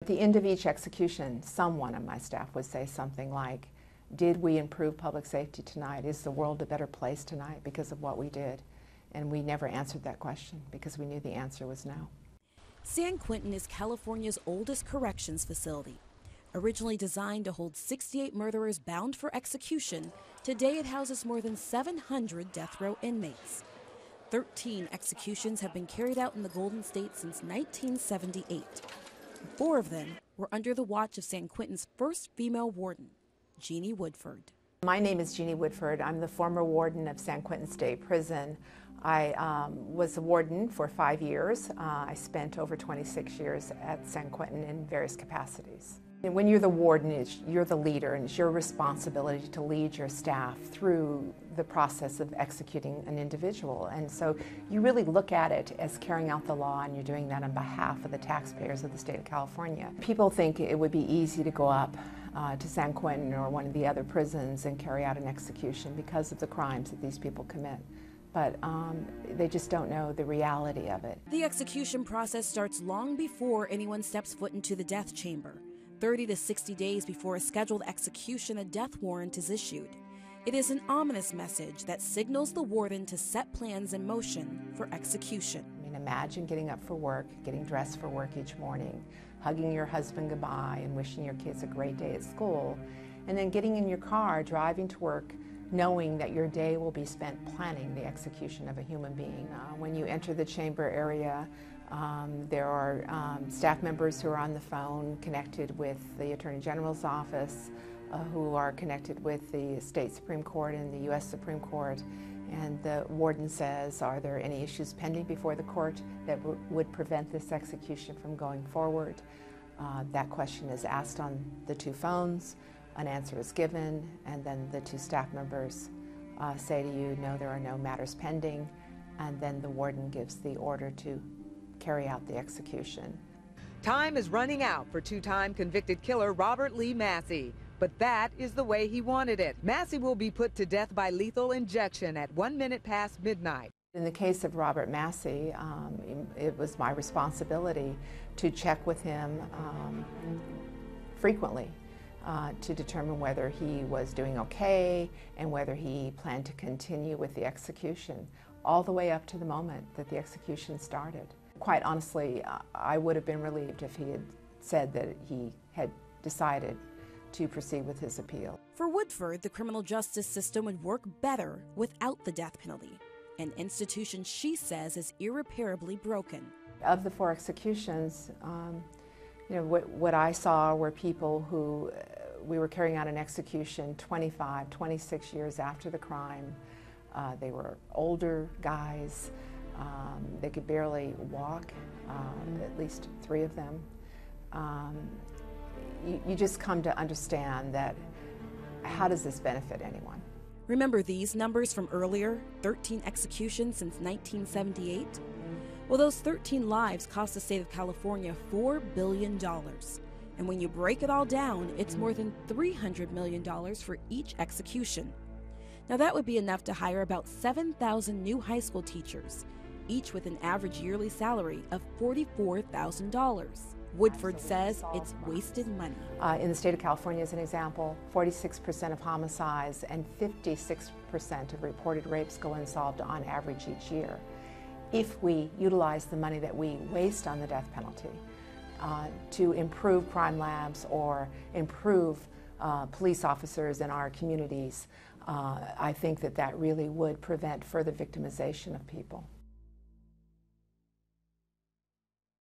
At the end of each execution, someone on my staff would say something like, "Did we improve public safety tonight? Is the world a better place tonight because of what we did?" And we never answered that question because we knew the answer was no. San Quentin is California's oldest corrections facility. Originally designed to hold 68 murderers bound for execution, today it houses more than 700 death row inmates. 13 executions have been carried out in the Golden State since 1978. 4 of them were under the watch of San Quentin's first female warden, Jeannie Woodford. My name is Jeannie Woodford. I'm the former warden of San Quentin State Prison. I was a warden for 5 years. I spent over 26 years at San Quentin in various capacities. And when you're the warden, you're the leader, and it's your responsibility to lead your staff through the process of executing an individual. And so you really look at it as carrying out the law, and you're doing that on behalf of the taxpayers of the state of California. People think it would be easy to go up to San Quentin or one of the other prisons and carry out an execution because of the crimes that these people commit. But they just don't know the reality of it. The execution process starts long before anyone steps foot into the death chamber. 30 to 60 days before a scheduled execution, a death warrant is issued. It is an ominous message that signals the warden to set plans in motion for execution. I mean, imagine getting up for work, getting dressed for work each morning, hugging your husband goodbye and wishing your kids a great day at school, and then getting in your car, driving to work, knowing that your day will be spent planning the execution of a human being. When you enter the chamber area, there are staff members who are on the phone connected with the Attorney General's office, who are connected with the State Supreme Court and the U.S. Supreme Court. And the warden says, are there any issues pending before the court that would prevent this execution from going forward? That question is asked on the 2 phones, an answer is given, and then the 2 staff members say to you, no, there are no matters pending, and then the warden gives the order to carry out the execution. Time is running out for 2-time convicted killer Robert Lee Massey, but that is the way he wanted it. Massey will be put to death by lethal injection at 1 minute past midnight. In the case of Robert Massey, it was my responsibility to check with him frequently to determine whether he was doing okay and whether he planned to continue with the execution, all the way up to the moment that the execution started. Quite honestly, I would have been relieved if he had said that he had decided to proceed with his appeal. For Woodford, the criminal justice system would work better without the death penalty, an institution she says is irreparably broken. Of the 4 executions, you know, what I saw were people who we were carrying out an execution 25, 26 years after the crime. They were older guys. They could barely walk, at least 3 of them. You just come to understand that how does this benefit anyone? Remember these numbers from earlier, 13 executions since 1978? Well, those 13 lives cost the state of California $4 billion. And when you break it all down, it's more than $300 million for each execution. Now that would be enough to hire about 7,000 new high school teachers, each with an average yearly salary of $44,000. Woodford says it's wasted money. In the state of California, as an example, 46% of homicides and 56% of reported rapes go unsolved on average each year. If we utilize the money that we waste on the death penalty to improve crime labs or improve police officers in our communities, I think that that really would prevent further victimization of people.